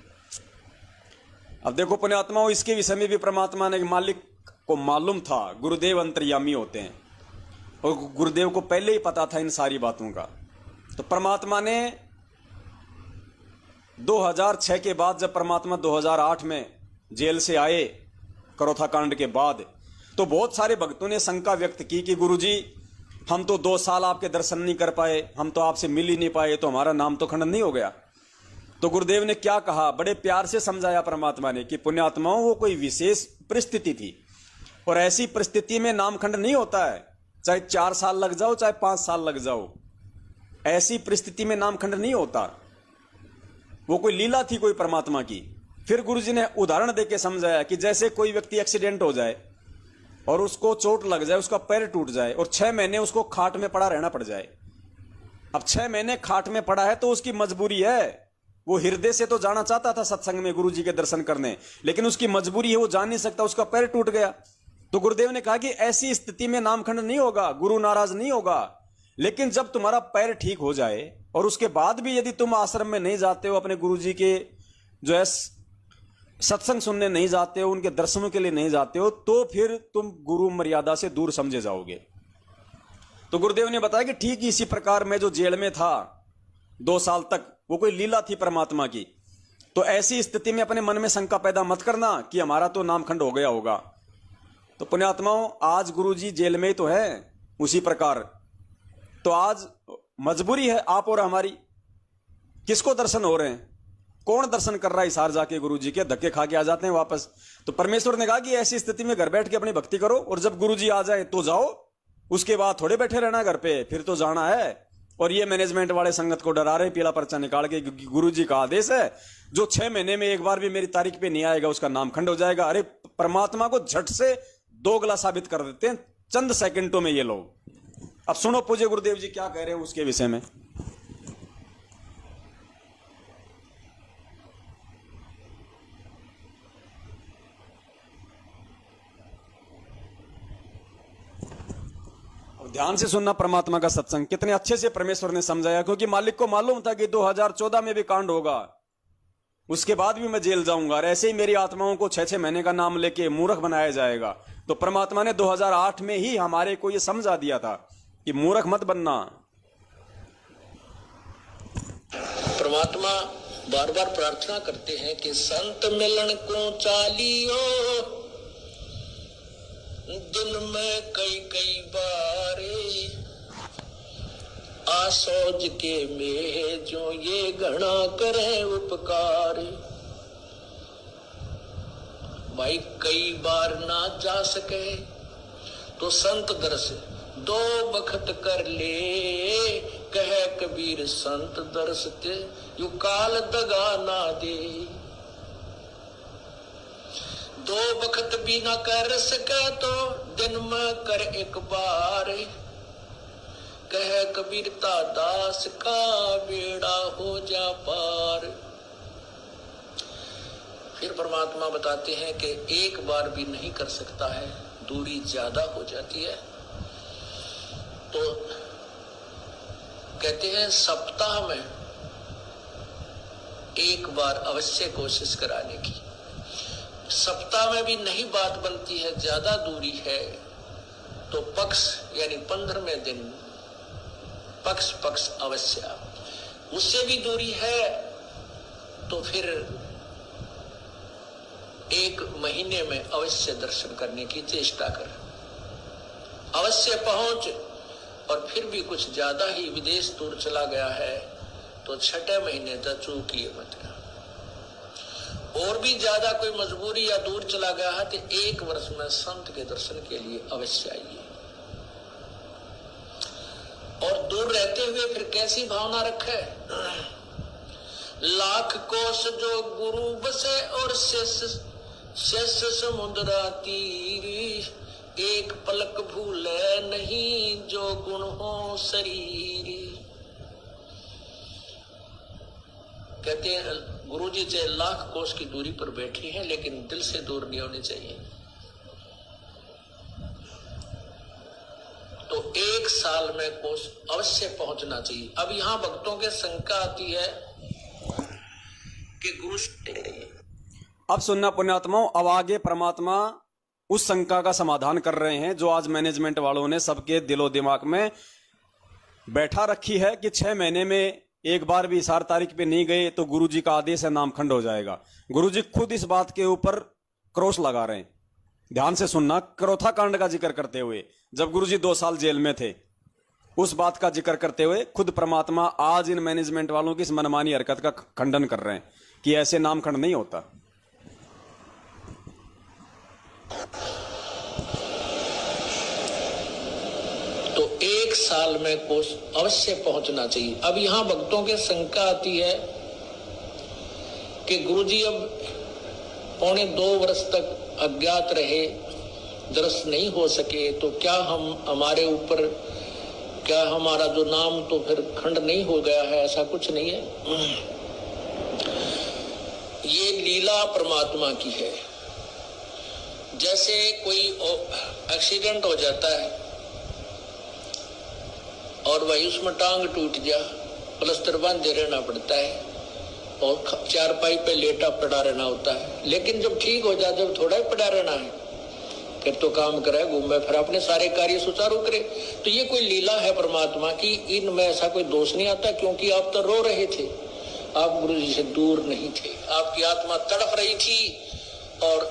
अब देखो पुण्यात्माओं, इसके विषय में भी परमात्मा ने मालिक को मालूम था, गुरुदेव अंतर्यामी होते हैं और गुरुदेव को पहले ही पता था इन सारी बातों का। तो परमात्मा ने 2006 के बाद, जब परमात्मा 2008 में जेल से आए करोथा कांड के बाद, तो बहुत सारे भक्तों ने शंका व्यक्त की कि गुरुजी हम तो 2 साल आपके दर्शन नहीं कर पाए, हम तो आपसे मिल ही नहीं पाए, तो हमारा नाम तो खंडन नहीं हो गया? तो गुरुदेव ने क्या कहा, बड़े प्यार से समझाया परमात्मा ने कि पुण्यात्माओं वो कोई विशेष परिस्थिति थी और ऐसी परिस्थिति में नामखंड नहीं होता है, चाहे 4 साल लग जाओ चाहे 5 साल लग जाओ, ऐसी परिस्थिति में नामखंड नहीं होता। वो कोई लीला थी कोई परमात्मा की। फिर गुरुजी ने उदाहरण देके समझाया कि जैसे कोई व्यक्ति एक्सीडेंट हो जाए और उसको चोट लग जाए, उसका पैर टूट जाए और 6 महीने उसको खाट में पड़ा रहना पड़ जाए। अब 6 महीने खाट में पड़ा है तो उसकी मजबूरी है, वो हृदय से तो जाना चाहता था सत्संग में गुरुजी के दर्शन करने, लेकिन उसकी मजबूरी है, वो जा नहीं सकता, उसका पैर टूट गया। तो गुरुदेव ने कहा कि ऐसी स्थिति में नामखंड नहीं होगा, गुरु नाराज नहीं होगा। लेकिन जब तुम्हारा पैर ठीक हो जाए और उसके बाद भी यदि तुम आश्रम में नहीं जाते हो, अपने गुरुजी के जो है सत्संग सुनने नहीं जाते हो, उनके दर्शनों के लिए नहीं जाते हो, तो फिर तुम गुरु मर्यादा से दूर समझे जाओगे। तो गुरुदेव ने बताया कि ठीक इसी प्रकार मैं जो जेल में था 2 साल तक, वो कोई लीला थी परमात्मा की। तो ऐसी स्थिति में अपने मन में शंका पैदा मत करना कि हमारा तो नामखंड हो गया होगा। तो पुण्यात्माओं, आज गुरुजी जेल में ही तो है। उसी प्रकार तो आज मजबूरी है आप और हमारी। किसको दर्शन हो रहे हैं? कौन दर्शन कर रहा है? इसार जाके गुरुजी के धक्के खा के आ जाते हैं वापस। तो परमेश्वर ने कहा कि ऐसी स्थिति में घर बैठ के अपनी भक्ति करो, और जब गुरुजी आ जाए तो जाओ, उसके बाद थोड़े बैठे रहना घर पे, फिर तो जाना है। और ये मैनेजमेंट वाले संगत को डरा रहे पीला पर्चा निकाल के, क्योंकि गुरुजी का आदेश है जो 6 महीने में एक बार भी मेरी तारीख पे नहीं आएगा उसका नाम खंड हो जाएगा। अरे परमात्मा को झट से दोगला साबित कर देते हैं चंद सेकंडों में ये लोग। अब सुनो पूज्य गुरुदेव जी क्या कह रहे हैं उसके विषय में। ध्यान से सुनना परमात्मा का सत्संग। कितने अच्छे से परमेश्वर ने समझाया, क्योंकि मालिक को मालूम था कि 2014 में भी कांड होगा, उसके बाद भी मैं जेल जाऊंगा, और ऐसे ही मेरी आत्माओं को 6-6 महीने का नाम लेके मूर्ख बनाया जाएगा। तो परमात्मा ने 2008 में ही हमारे को यह समझा दिया था कि मूर्ख मत बनना। परमात्मा बार बार प्रार्थना करते हैं कि संत मिलन को चालियो, दिन में कई बारे आसोज के में जो ये घना करे उपकार। भाई कई बार ना जा सके तो संत दर्श 2 बखत कर ले, कहे कबीर संत दर्श ते यू काल दगा ना दे। 2 बखत भी ना कर सके तो दिन में कर एक बार, कह कबीरता दास का बेड़ा हो जा पार। फिर परमात्मा बताते हैं कि एक बार भी नहीं कर सकता है, दूरी ज्यादा हो जाती है। तो कहते हैं सप्ताह में एक बार अवश्य कोशिश कराने की। सप्ताह में भी नहीं बात बनती है, ज्यादा दूरी है, तो पक्ष यानी 15वें दिन पक्ष अवश्य। उससे भी दूरी है तो फिर 1 महीने में अवश्य दर्शन करने की चेष्टा कर। अवश्य पहुंच, और फिर भी कुछ ज्यादा ही विदेश दूर चला गया है तो 6 महीने तक चूकिए मत। और भी ज्यादा कोई मजबूरी या दूर चला गया है तो 1 वर्ष में संत के दर्शन के लिए अवश्य आइए। और दूर रहते हुए फिर कैसी भावना रखे? लाख कोस जो गुरु बसे और शेष समुद्रा तीर, एक पलक भूले नहीं जो गुण हो शरीर। कहते हैं गुरुजी चाहे लाख कोस की दूरी पर बैठी हैं लेकिन दिल से दूर नहीं होनी चाहिए। तो 1 साल में कोस अवश्य पहुंचना चाहिए। अब यहाँ भक्तों के शंका आती है कि गुरु। अब सुनना पुण्यात्माओं, अब आगे परमात्मा उस शंका का समाधान कर रहे हैं जो आज मैनेजमेंट वालों ने सबके दिलो दिमाग में बैठा रखी है कि 6 महीने में एक बार भी इसार तारीख पे नहीं गए तो गुरुजी का आदेश है नाम खंड हो जाएगा। गुरुजी खुद इस बात के ऊपर क्रॉस लगा रहे हैं। ध्यान से सुनना, क्रोथा कांड का जिक्र करते हुए जब गुरुजी 2 साल जेल में थे उस बात का जिक्र करते हुए खुद परमात्मा आज इन मैनेजमेंट वालों की इस मनमानी हरकत का खंडन कर रहे हैं कि ऐसे नाम खंड नहीं होता। तो 1 साल में कोस अवश्य पहुंचना चाहिए। अब यहाँ भक्तों के शंका आती है कि गुरुजी अब 1.25 वर्ष तक अज्ञात रहे, दर्शन नहीं हो सके, तो क्या हमारे ऊपर क्या हमारा जो नाम तो फिर खंड नहीं हो गया है? ऐसा कुछ नहीं है। ये लीला परमात्मा की है। जैसे कोई एक्सीडेंट हो जाता है और वही उसमें टांग टूट गया, प्लास्टर बांधे रहना पड़ता है और चारपाई पे लेटा पड़ा रहना होता है। लेकिन जब ठीक हो जाए, जब थोड़ा ही पड़ा रहना है, फिर तो काम करे, घूमे, फिर अपने सारे कार्य सुचारू करे। तो ये कोई लीला है परमात्मा की, इनमें ऐसा कोई दोष नहीं आता। क्योंकि आप तो रो रहे थे, आप गुरु जी से दूर नहीं थे, आपकी आत्मा तड़प रही थी और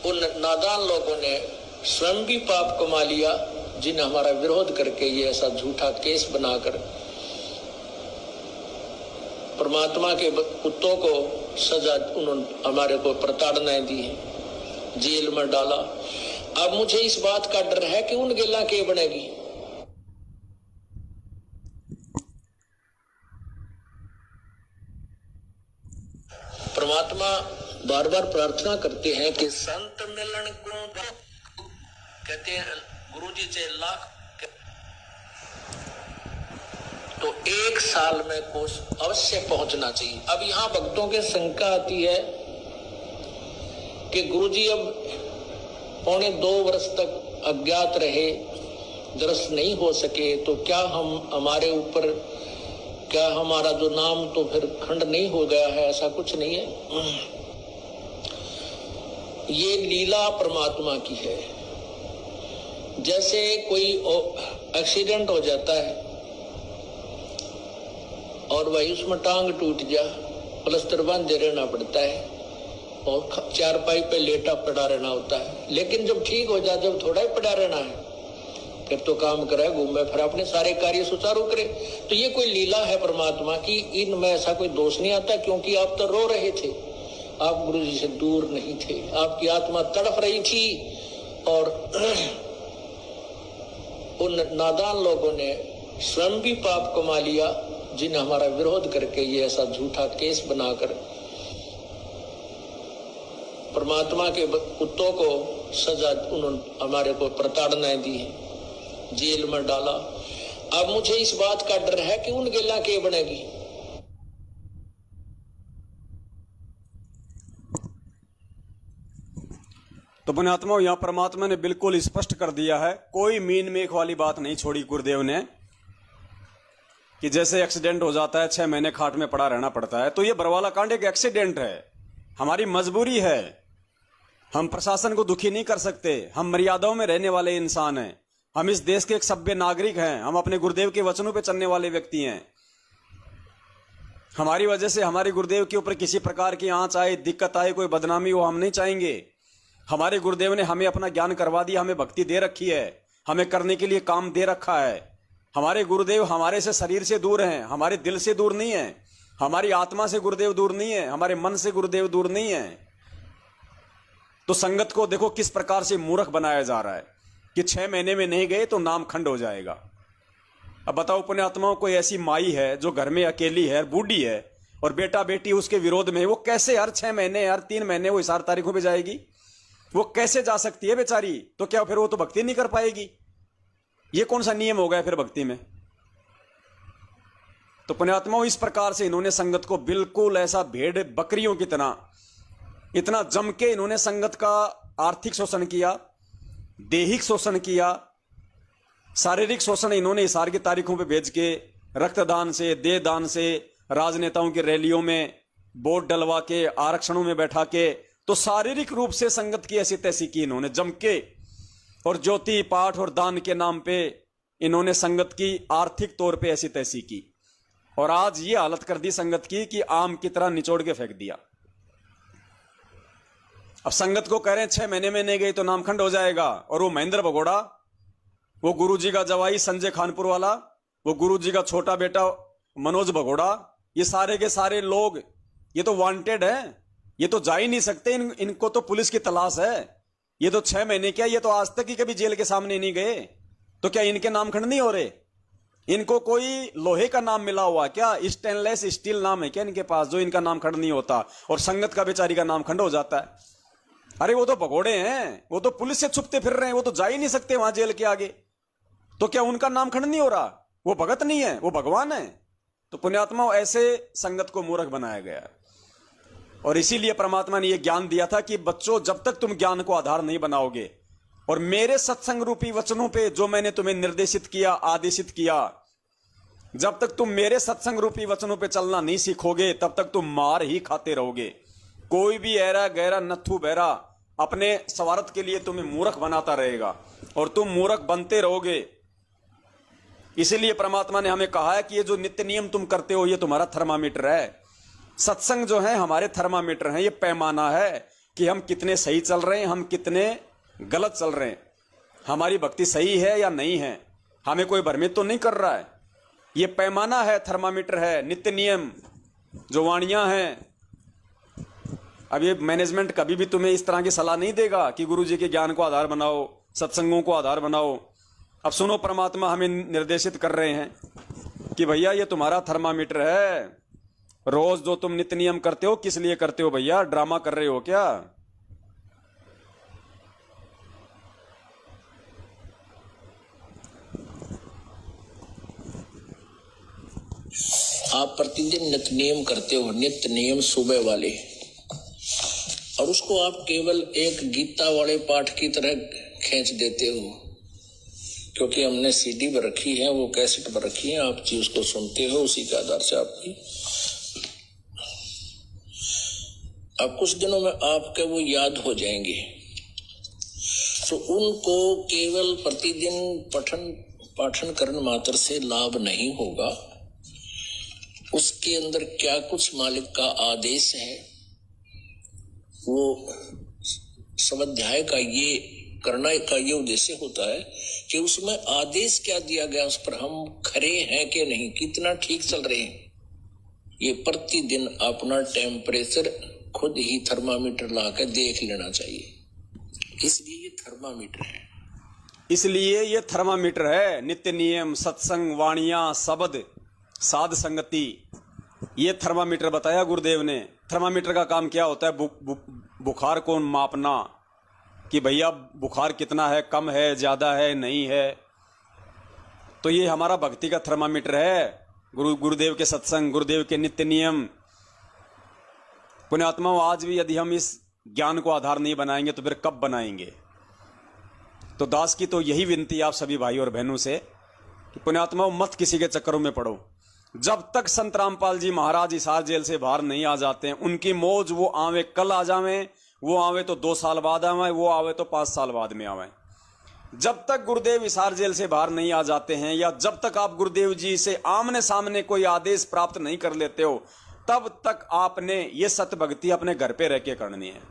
उन नादान लोगों ने स्वयं भी पाप कमा लिया, जिन्हें हमारा विरोध करके ये ऐसा झूठा केस बनाकर परमात्मा के कुत्तों को सजा उन्होंने हमारे को प्रताड़नाएं दी, जेल में डाला। अब मुझे इस बात का डर है कि उन गेला के बनेगी। परमात्मा बार बार प्रार्थना करते हैं कि संत मिलन को, कहते हैं गुरुजी से लाख, तो 1 साल में कोष अवश्य पहुंचना चाहिए। अब यहां भक्तों के शंका आती है कि गुरुजी अब 1.25 वर्ष तक अज्ञात रहे, दर्श नहीं हो सके, तो क्या हम हमारे ऊपर, क्या हमारा जो नाम तो फिर खंड नहीं हो गया है? ऐसा कुछ नहीं है, ये लीला परमात्मा की है। जैसे कोई एक्सीडेंट हो जाता है और वही उसमें टांग टूट जा, प्लास्टर बांधे रहना पड़ता है और चारपाई पे लेटा पड़ा रहना होता है। लेकिन जब ठीक हो जाए, जब थोड़ा ही पड़ा रहना है, फिर तो काम करे, घूमे, फिर अपने सारे कार्य सुचारू करे। तो ये कोई लीला है परमात्मा की, इनमें ऐसा कोई दोष नहीं आता। क्योंकि आप तो रो रहे थे, आप गुरु जी से दूर नहीं थे, आपकी आत्मा तड़प रही थी। और उन नादान लोगों ने स्वयं भी पाप कमा लिया, जिन्हें हमारा विरोध करके ये ऐसा झूठा केस बनाकर परमात्मा के कुत्तों को सजा उन्होंने हमारे को प्रताड़नाएं दी, जेल में डाला। अब मुझे इस बात का डर है कि उन गेला के बनेगी। तो पुण्यात्मा, यहां परमात्मा ने बिल्कुल स्पष्ट कर दिया है, कोई मीन मेख वाली बात नहीं छोड़ी गुरुदेव ने कि जैसे एक्सीडेंट हो जाता है 6 महीने खाट में पड़ा रहना पड़ता है। तो ये बरवाला कांड एक एक्सीडेंट है, हमारी मजबूरी है। हम प्रशासन को दुखी नहीं कर सकते, हम मर्यादाओं में रहने वाले इंसान हैं, हम इस देश के एक सभ्य नागरिक हैं, हम अपने गुरुदेव के वचनों पे चलने वाले व्यक्ति हैं। हमारी वजह से हमारे गुरुदेव के ऊपर किसी प्रकार की आंच आए, दिक्कत आए, कोई बदनामी हो, हम नहीं चाहेंगे। हमारे गुरुदेव ने हमें अपना ज्ञान करवा दिया, हमें भक्ति दे रखी है, हमें करने के लिए काम दे रखा है। हमारे गुरुदेव हमारे से शरीर से दूर हैं, हमारे दिल से दूर नहीं है, हमारी आत्मा से गुरुदेव दूर नहीं है, हमारे मन से गुरुदेव दूर नहीं है। तो संगत को देखो किस प्रकार से मूर्ख बनाया जा रहा है कि 6 महीने में नहीं गए तो नाम खंड हो जाएगा। अब बताओ पुण्यात्माओं, कोई ऐसी माई है जो घर में अकेली है, बूढ़ी है, और बेटा बेटी उसके विरोध में, वो कैसे हर 6 महीने, हर 3 महीने वो 4 तारीखों पे जाएगी? वो कैसे जा सकती है बेचारी? तो क्या फिर वो तो भक्ति नहीं कर पाएगी? ये कौन सा नियम हो गया फिर भक्ति में? तो पुण्यात्माओं, इस प्रकार से इन्होंने संगत को बिल्कुल ऐसा भेड़ बकरियों की तरह इतना जम के इन्होंने संगत का आर्थिक शोषण किया, दैहिक शोषण किया, शारीरिक शोषण इन्होंने इशार की तारीखों पे भेज के, रक्तदान से, देह दान से, राजनेताओं की रैलियों में बोर्ड डलवा के, आरक्षणों में बैठा के, तो शारीरिक रूप से संगत की ऐसी तैसी की इन्होंने जम के। और ज्योति पाठ और दान के नाम पे इन्होंने संगत की आर्थिक तौर पे ऐसी तैसी की, और आज ये हालत कर दी संगत की कि आम की तरह निचोड़ के फेंक दिया। अब संगत को कह रहे हैं 6 महीने में नहीं गई तो नामखंड हो जाएगा, और वो महेंद्र भगोड़ा, वो गुरुजी का जवाई संजय खानपुर वाला, वो गुरुजी का छोटा बेटा मनोज भगोड़ा, ये सारे के सारे लोग ये तो वांटेड है, ये तो जा ही नहीं सकते, इनको तो पुलिस की तलाश है। ये तो 6 महीने क्या, ये तो आज तक ही कभी जेल के सामने नहीं गए, तो क्या इनके नामखंड नहीं हो रहे? इनको कोई लोहे का नाम मिला हुआ क्या? स्टेनलेस स्टील नाम है क्या इनके पास, जो इनका नामखंड नहीं होता और संगत का बेचारी का नामखंड हो जाता है? अरे वो तो भगोड़े हैं, वो तो पुलिस से छुपते फिर रहे हैं, वो तो जा ही नहीं सकते वहां जेल के आगे, तो क्या उनका नामखंड नहीं हो रहा? वो भगत नहीं है, वो भगवान है। तो पुण्यात्मा, ऐसे संगत को मूर्ख बनाया गया, और इसीलिए परमात्मा ने यह ज्ञान दिया था कि बच्चों, जब तक तुम ज्ञान को आधार नहीं बनाओगे और मेरे सत्संग रूपी वचनों पे जो मैंने तुम्हें निर्देशित किया, आदेशित किया, जब तक तुम मेरे सत्संग रूपी वचनों पे चलना नहीं सीखोगे, तब तक तुम मार ही खाते रहोगे। कोई भी ऐरा गहरा नत्थु बहरा अपने स्वार्थ के लिए तुम्हें मूर्ख बनाता रहेगा, और तुम मूर्ख बनते रहोगे। इसीलिए परमात्मा ने हमें कहा है कि ये जो नित्य नियम तुम करते हो, ये तुम्हारा थर्मामीटर है। सत्संग जो है हमारे थर्मामीटर है, ये पैमाना है। कि हम कितने सही चल रहे हैं, हम कितने गलत चल रहे हैं, हमारी भक्ति सही है या नहीं है, हमें कोई भ्रमित तो नहीं कर रहा है। ये पैमाना है, थर्मामीटर है, नित्य नियम जो वाणियां हैं। अब ये मैनेजमेंट कभी भी तुम्हें इस तरह की सलाह नहीं देगा कि गुरु जी के ज्ञान को आधार बनाओ, सत्संगों को आधार बनाओ। अब सुनो, परमात्मा हमें निर्देशित कर रहे हैं कि भैया ये तुम्हारा थर्मामीटर है। रोज जो तुम नित्य नियम करते हो, किस लिए करते हो भैया? ड्रामा कर रहे हो क्या? आप प्रतिदिन नित्य नियम करते हो, नित्य नियम सुबह वाले, और उसको आप केवल एक गीता वाले पाठ की तरह खींच देते हो, क्योंकि हमने सीडी पर रखी है, वो कैसेट पर रखी है, आप जी उसको सुनते हो, उसी के आधार से आपकी अब कुछ दिनों में आपके वो याद हो जाएंगे। तो उनको केवल प्रतिदिन पाठन करने मात्र से लाभ नहीं होगा। उसके अंदर क्या कुछ मालिक का आदेश है, वो स्वाध्याय का ये करना का ये उद्देश्य होता है कि उसमें आदेश क्या दिया गया, उस पर हम खरे हैं कि नहीं, कितना ठीक चल रहे हैं। ये प्रतिदिन अपना टेम्परेचर खुद ही थर्मामीटर लाकर देख लेना चाहिए, इसलिए ये थर्मामीटर है। इसलिए ये थर्मामीटर है। नित्य नियम, सत्संग, वाणियां, शब्द, साध संगति, ये थर्मामीटर बताया गुरुदेव ने। थर्मामीटर का काम क्या होता है? बुखार को मापना कि भैया बुखार कितना है, कम है, ज्यादा है, नहीं है। तो ये हमारा भक्ति का थर्मामीटर है। गुरुदेव के सत्संग, गुरुदेव के नित्य नियम। पुण्यात्माओं, आज भी यदि हम इस ज्ञान को आधार नहीं बनाएंगे तो फिर कब बनाएंगे? तो दास की तो यही विनती आप सभी भाई और बहनों से कि पुण्यात्माओं, मत किसी के चक्करों में पड़ो। जब तक संत रामपाल जी महाराज हिसार जेल से बाहर नहीं आ जाते हैं, उनकी मौज, वो आवे कल आ जावे, वो आवे तो 2 साल बाद आवे, वो आवे तो 5 साल बाद में आवे। जब तक गुरुदेव हिसार जेल से बाहर नहीं आ जाते हैं, या जब तक आप गुरुदेव जी से आमने सामने कोई आदेश प्राप्त नहीं कर लेते हो, तब तक आपने ये सत्य भक्ति अपने घर पे रह के करनी है।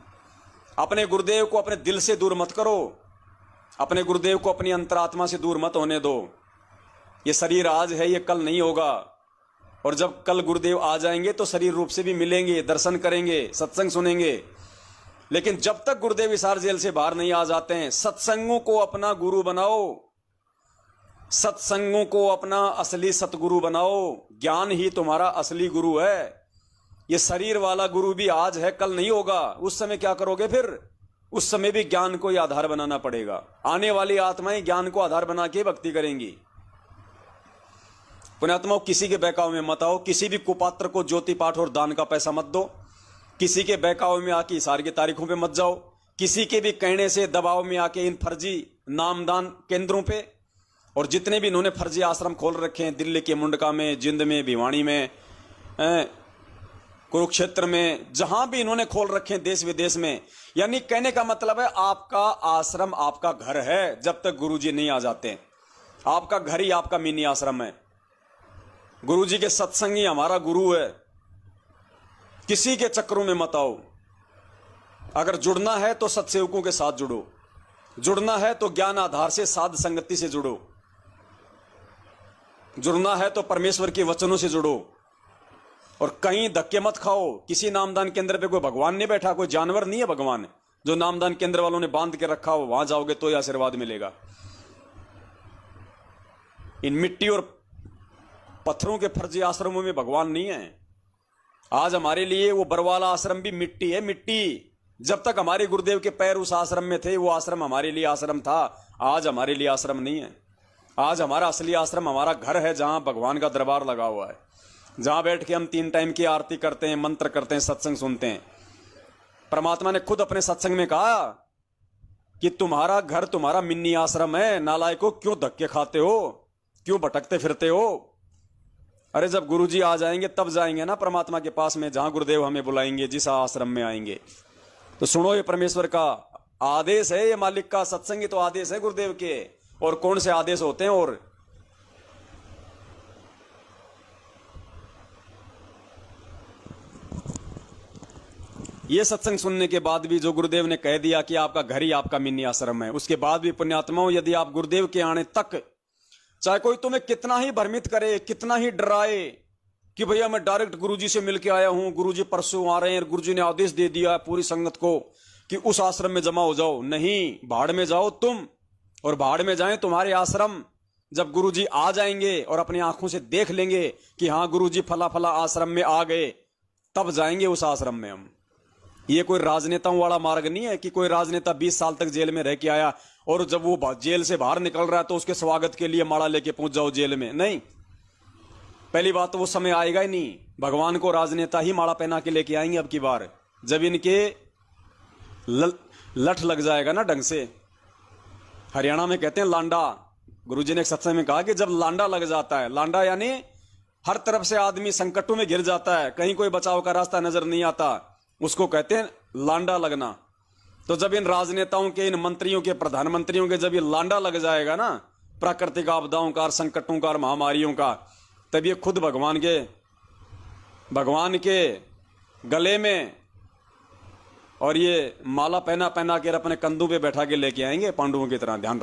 अपने गुरुदेव को अपने दिल से दूर मत करो, अपने गुरुदेव को अपनी अंतरात्मा से दूर मत होने दो। ये शरीर आज है, ये कल नहीं होगा। और जब कल गुरुदेव आ जाएंगे तो शरीर रूप से भी मिलेंगे, दर्शन करेंगे, सत्संग सुनेंगे। लेकिन जब तक गुरुदेव हिसार जेल से बाहर नहीं आ जाते हैं, सत्संगों को अपना गुरु बनाओ, सत्संगों को अपना असली सतगुरु बनाओ। ज्ञान ही तुम्हारा असली गुरु है। ये शरीर वाला गुरु भी आज है, कल नहीं होगा। उस समय क्या करोगे फिर? उस समय भी ज्ञान को ही आधार बनाना पड़ेगा। आने वाली आत्माएं ज्ञान को आधार बना के भक्ति करेंगी। पुण्यात्माओं, किसी के बहकावे में मत आओ। किसी भी कुपात्र को ज्योति पाठ और दान का पैसा मत दो। किसी के बहकावे में आके हिसार की तारीखों पे मत जाओ। किसी के भी कहने से, दबाव में आके इन फर्जी नामदान केंद्रों पे, और जितने भी इन्होंने फर्जी आश्रम खोल रखे हैं, दिल्ली के मुंडका में, जिंद में, भिवानी में, कुरुक्षेत्र में, जहां भी इन्होंने खोल रखे हैं देश विदेश में, यानी कहने का मतलब है आपका आश्रम आपका घर है जब तक गुरुजी नहीं आ जाते। आपका घर ही आपका मिनी आश्रम है। गुरुजी के सत्संग ही हमारा गुरु है। किसी के चक्करों में मत आओ। अगर जुड़ना है तो सत्सेवकों के साथ जुड़ो, जुड़ना है तो ज्ञान आधार से साध संगति से जुड़ो, जुड़ना है तो परमेश्वर के वचनों से जुड़ो। और कहीं धक्के मत खाओ। किसी नामदान केंद्र पे कोई भगवान नहीं बैठा, कोई जानवर नहीं है भगवान जो नामदान केंद्र वालों ने बांध के रखा हो। वहां जाओगे तो ही आशीर्वाद मिलेगा। इन मिट्टी और पत्थरों के फर्जी आश्रमों में भगवान नहीं है। आज हमारे लिए वो बरवाला आश्रम भी मिट्टी है, मिट्टी। जब तक हमारे गुरुदेव के पैर उस आश्रम में थे, वो आश्रम हमारे लिए आश्रम था। आज हमारे लिए आश्रम नहीं है। आज हमारा असली आश्रम हमारा घर है, जहां भगवान का दरबार लगा हुआ है, जहां बैठ के हम 3 टाइम की आरती करते हैं, मंत्र करते हैं, सत्संग सुनते हैं। परमात्मा ने खुद अपने सत्संग में कहा कि तुम्हारा घर तुम्हारा मिनी आश्रम है। नालायकों, क्यों धक्के खाते हो, क्यों भटकते फिरते हो? अरे जब गुरुजी आ जाएंगे तब जाएंगे ना परमात्मा के पास में, जहां गुरुदेव हमें बुलाएंगे, जिस आश्रम में आएंगे। तो सुनो, ये परमेश्वर का आदेश है, ये मालिक का सत्संग ही तो आदेश है गुरुदेव के। और कौन से आदेश होते हैं? और ये सत्संग सुनने के बाद भी जो गुरुदेव ने कह दिया कि आपका घर ही आपका मिनी आश्रम है, उसके बाद भी पुण्यात्माओं, यदि आप गुरुदेव के आने तक चाहे कोई तुम्हें कितना ही भ्रमित करे, कितना ही डराए कि भैया मैं डायरेक्ट गुरुजी से मिलके आया हूं, गुरुजी परसों आ रहे हैं, गुरुजी ने आदेश दे दिया है पूरी संगत को कि उस आश्रम में जमा हो जाओ, नहीं, भाड़ में जाओ तुम, और भाड़ में जाएं तुम्हारे आश्रम। जब गुरुजी आ जाएंगे और अपनी आंखों से देख लेंगे कि हाँ गुरुजी फला फला आश्रम में आ गए, तब जाएंगे उस आश्रम में हम। ये कोई राजनेताओं वाला मार्ग नहीं है कि कोई राजनेता 20 साल तक जेल में रह के आया और जब वो जेल से बाहर निकल रहा है तो उसके स्वागत के लिए माला लेके पहुंच जाओ जेल में। नहीं, पहली बात तो वो समय आएगा ही नहीं। भगवान को राजनेता ही माला पहना के लेके आएंगे अब की बार, जब इनके लठ लग जाएगा ना ढंग से। हरियाणा में कहते हैं लांडा। गुरुजी ने एक सत्संग में कहा कि जब लांडा लग जाता है, लांडा यानी हर तरफ से आदमी संकटों में घिर जाता है, कहीं कोई बचाव का रास्ता नजर नहीं आता, उसको कहते हैं लांडा लगना। तो जब इन राजनेताओं के, इन मंत्रियों के, प्रधानमंत्रियों के जब ये लांडा लग जाएगा ना प्राकृतिक आपदाओं का, संकटों का और महामारियों का, तब ये खुद भगवान के गले में और ये माला पहना पहना के अपने कंधों पे बैठा के लेके आएंगे पांडवों की तरह। ध्यान